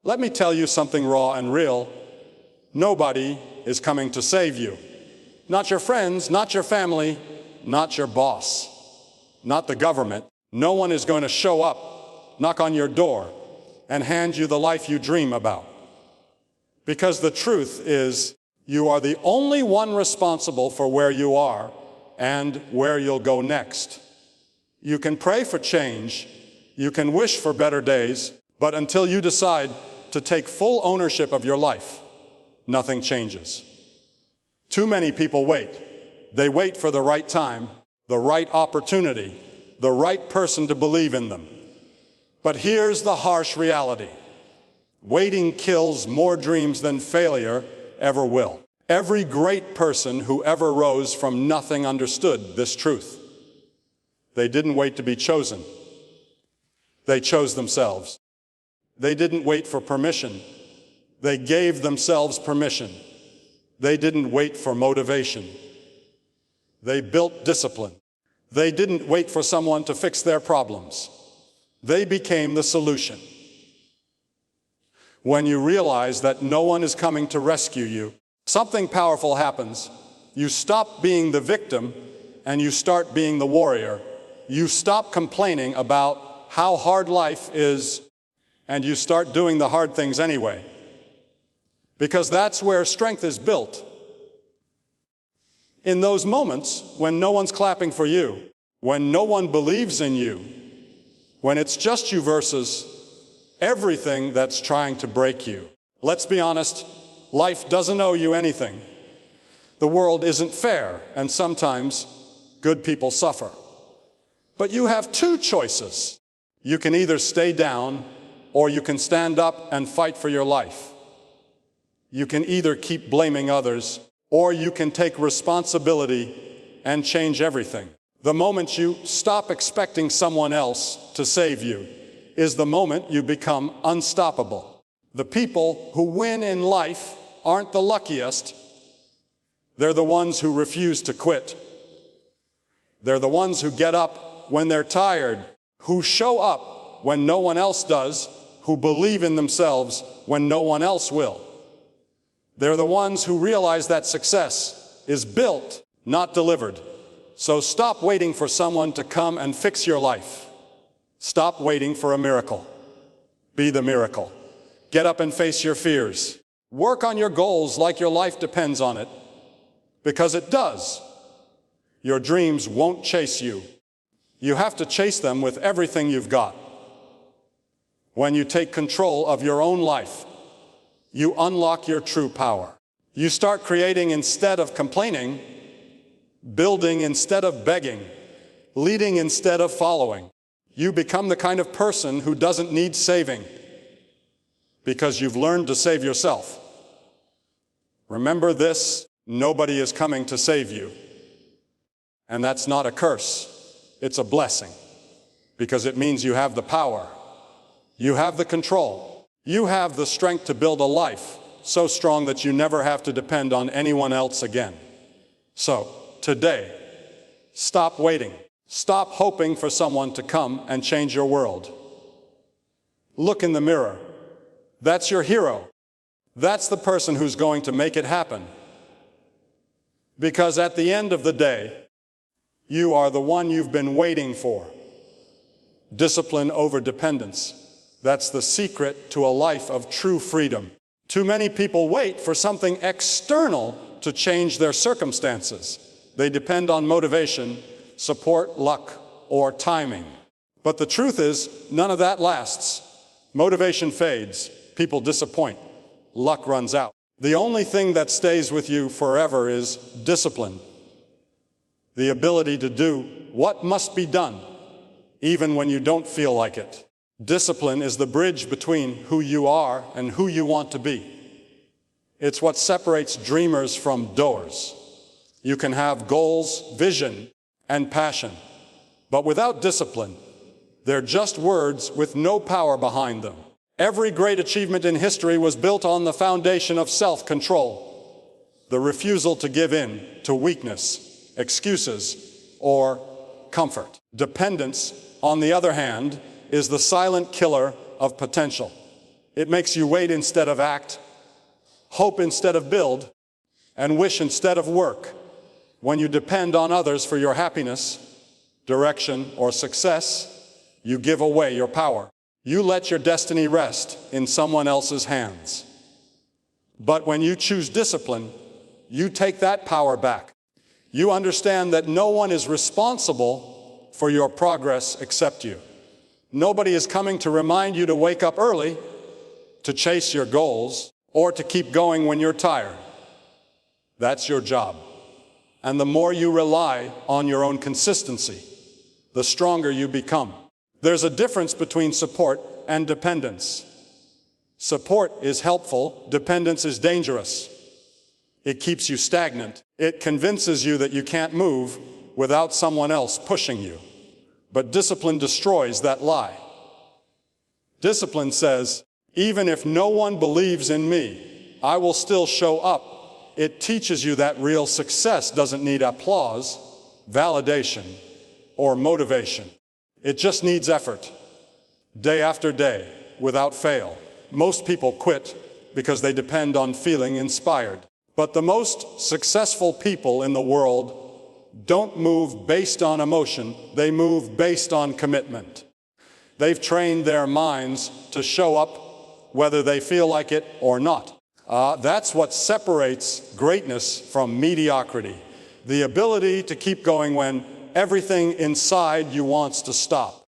Let me tell you something raw and real. Nobody is coming to save you. Not your friends, not your family, not your boss, not the government. No one is going to show up, knock on your door, and hand you the life you dream about. Because the truth is, you are the only one responsible for where you are and where you'll go next. You can pray for change, you can wish for better days, but until you decide to take full ownership of your life, nothing changes. Too many people wait. They wait for the right time, the right opportunity, the right person to believe in them. But here's the harsh reality. Waiting kills more dreams than failure ever will. Every great person who ever rose from nothing understood this truth. They didn't wait to be chosen. They chose themselves. They didn't wait for permission. They gave themselves permission. They didn't wait for motivation. They built discipline. They didn't wait for someone to fix their problems. They became the solution. When you realize that no one is coming to rescue you, something powerful happens. You stop being the victim and you start being the warrior. You stop complaining about how hard life is and you start doing the hard things anyway. Because that's where strength is built. In those moments when no one's clapping for you, when no one believes in you, when it's just you versus everything that's trying to break you. Let's be honest, life doesn't owe you anything. The world isn't fair, and sometimes good people suffer. But you have two choices. You can either stay down, or you can stand up and fight for your life. You can either keep blaming others, or you can take responsibility and change everything. The moment you stop expecting someone else to save you is the moment you become unstoppable. The people who win in life aren't the luckiest. They're the ones who refuse to quit. They're the ones who get up when they're tired, who show up when no one else does, who believe in themselves when no one else will. They're the ones who realize that success is built, not delivered. So stop waiting for someone to come and fix your life. Stop waiting for a miracle. Be the miracle. Get up and face your fears. Work on your goals like your life depends on it, because it does. Your dreams won't chase you. You have to chase them with everything you've got. When you take control of your own life, you unlock your true power. You start creating instead of complaining, building instead of begging, leading instead of following. You become the kind of person who doesn't need saving because you've learned to save yourself. Remember this, nobody is coming to save you. And that's not a curse, it's a blessing, because it means you have the power, you have the control, you have the strength to build a life so strong that you never have to depend on anyone else again. So, today, stop waiting. Stop hoping for someone to come and change your world. Look in the mirror. That's your hero. That's the person who's going to make it happen. Because at the end of the day, you are the one you've been waiting for. Discipline over dependence. That's the secret to a life of true freedom. Too many people wait for something external to change their circumstances. They depend on motivation, support, luck, or timing. But the truth is, none of that lasts. Motivation fades, people disappoint, luck runs out. The only thing that stays with you forever is discipline. The ability to do what must be done, even when you don't feel like it. Discipline is the bridge between who you are and who you want to be. It's what separates dreamers from doers. You can have goals, vision, and passion, but without discipline, they're just words with no power behind them. Every great achievement in history was built on the foundation of self-control, the refusal to give in to weakness, excuses, or comfort. Dependence, on the other hand, is the silent killer of potential. It makes you wait instead of act, hope instead of build, and wish instead of work. When you depend on others for your happiness, direction, or success, you give away your power. You let your destiny rest in someone else's hands. But when you choose discipline, you take that power back. You understand that no one is responsible for your progress except you. Nobody is coming to remind you to wake up early, to chase your goals, or to keep going when you're tired. That's your job. And the more you rely on your own consistency, the stronger you become. There's a difference between support and dependence. Support is helpful, dependence is dangerous. It keeps you stagnant. It convinces you that you can't move without someone else pushing you. But discipline destroys that lie. Discipline says, even if no one believes in me, I will still show up. It teaches you that real success doesn't need applause, validation, or motivation. It just needs effort, day after day, without fail. Most people quit because they depend on feeling inspired. But the most successful people in the world don't move based on emotion, they move based on commitment. They've trained their minds to show up whether they feel like it or not. That's what separates greatness from mediocrity. The ability to keep going when everything inside you wants to stop.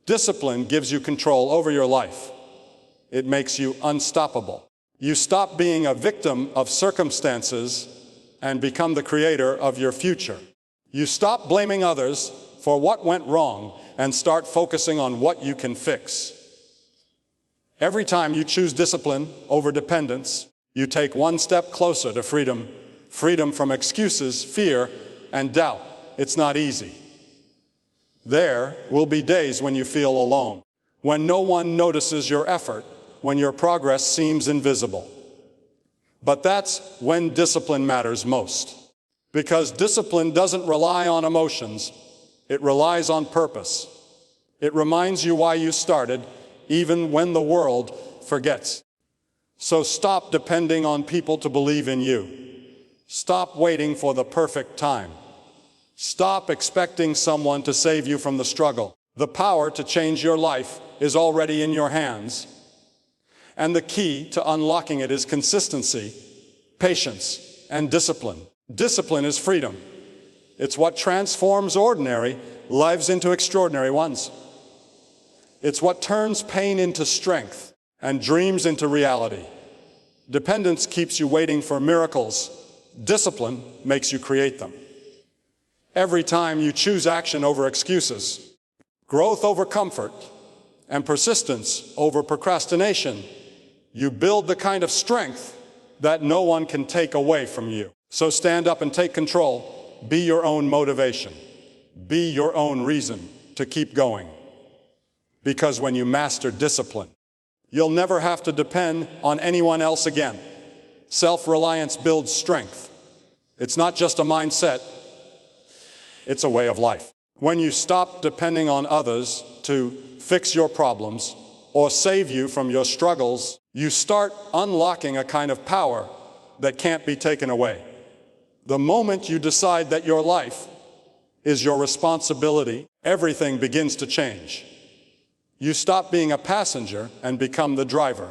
Discipline gives you control over your life. It makes you unstoppable. You stop being a victim of circumstances and become the creator of your future. You stop blaming others for what went wrong and start focusing on what you can fix. Every time you choose discipline over dependence, you take one step closer to freedom. Freedom from excuses, fear, and doubt. It's not easy. There will be days when you feel alone, when no one notices your effort, when your progress seems invisible. But that's when discipline matters most. Because discipline doesn't rely on emotions, it relies on purpose. It reminds you why you started, even when the world forgets. So stop depending on people to believe in you. Stop waiting for the perfect time. Stop expecting someone to save you from the struggle. The power to change your life is already in your hands. And the key to unlocking it is consistency, patience, and discipline. Discipline is freedom. It's what transforms ordinary lives into extraordinary ones. It's what turns pain into strength and dreams into reality. Dependence keeps you waiting for miracles. Discipline makes you create them. Every time you choose action over excuses, growth over comfort, and persistence over procrastination, you build the kind of strength that no one can take away from you. So stand up and take control. Be your own motivation. Be your own reason to keep going. Because when you master discipline, you'll never have to depend on anyone else again. Self-reliance builds strength. It's not just a mindset, it's a way of life. When you stop depending on others to fix your problems or save you from your struggles, you start unlocking a kind of power that can't be taken away. The moment you decide that your life is your responsibility, everything begins to change. You stop being a passenger and become the driver.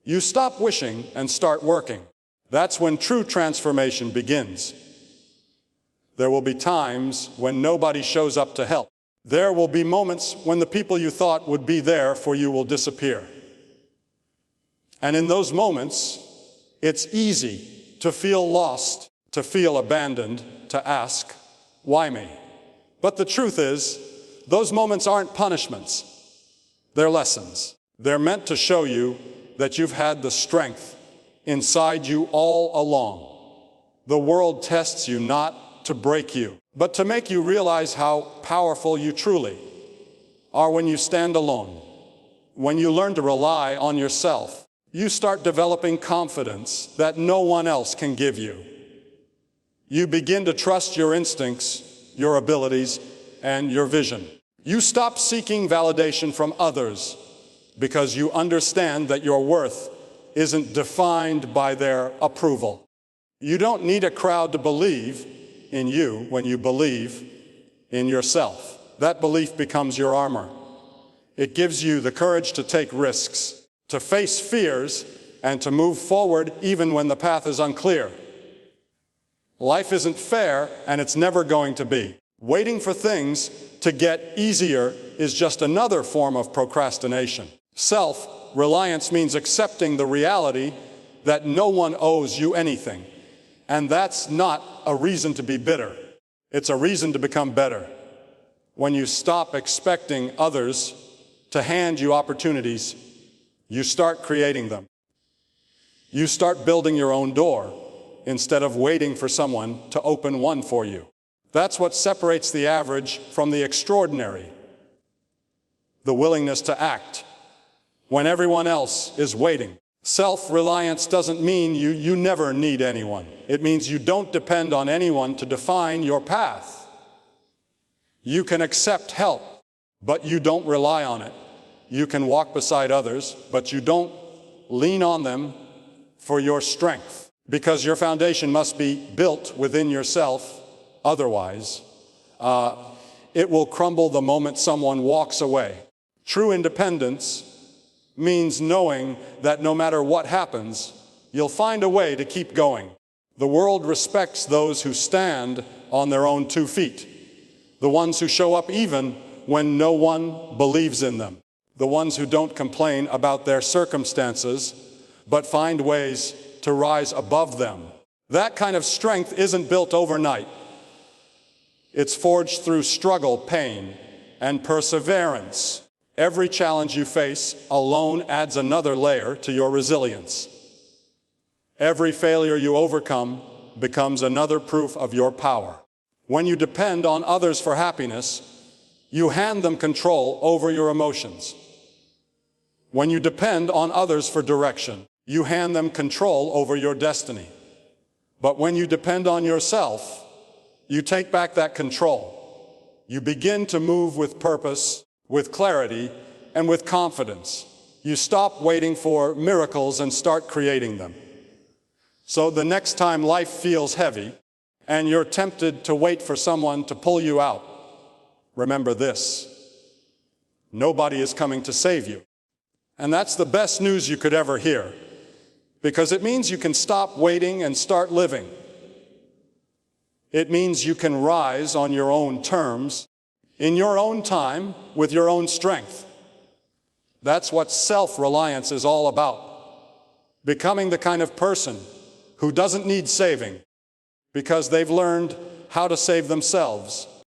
You stop wishing and start working. That's when true transformation begins. There will be times when nobody shows up to help. There will be moments when the people you thought would be there for you will disappear. And in those moments, it's easy to feel lost, to feel abandoned, to ask, why me? But the truth is, those moments aren't punishments. They're lessons. They're meant to show you that you've had the strength inside you all along. The world tests you not to break you, but to make you realize how powerful you truly are when you stand alone. When you learn to rely on yourself, you start developing confidence that no one else can give you. You begin to trust your instincts, your abilities, and your vision. You stop seeking validation from others. because you understand that your worth isn't defined by their approval. You don't need a crowd to believe in you when you believe in yourself. That belief becomes your armor. It gives you the courage to take risks, to face fears, and to move forward even when the path is unclear. Life isn't fair, and it's never going to be. Waiting for things to get easier is just another form of procrastination. Self-reliance means accepting the reality that no one owes you anything. And that's not a reason to be bitter. It's a reason to become better. When you stop expecting others to hand you opportunities, you start creating them. You start building your own door instead of waiting for someone to open one for you. That's what separates the average from the extraordinary. The willingness to act when everyone else is waiting. Self-reliance doesn't mean you never need anyone. It means you don't depend on anyone to define your path. You can accept help, but you don't rely on it. You can walk beside others, but you don't lean on them for your strength, because your foundation must be built within yourself. Otherwise, it will crumble the moment someone walks away. True independence means knowing that no matter what happens, you'll find a way to keep going. The world respects those who stand on their own 2 feet, the ones who show up even when no one believes in them, the ones who don't complain about their circumstances, but find ways to rise above them. That kind of strength isn't built overnight. It's forged through struggle, pain, and perseverance. Every challenge you face alone adds another layer to your resilience. Every failure you overcome becomes another proof of your power. When you depend on others for happiness, you hand them control over your emotions. When you depend on others for direction, you hand them control over your destiny. But when you depend on yourself, you take back that control. You begin to move with purpose, with clarity, and with confidence. You stop waiting for miracles and start creating them. So the next time life feels heavy and you're tempted to wait for someone to pull you out, remember this: nobody is coming to save you. And that's the best news you could ever hear, because it means you can stop waiting and start living. It means you can rise on your own terms, in your own time, with your own strength. That's what self-reliance is all about. Becoming the kind of person who doesn't need saving because they've learned how to save themselves.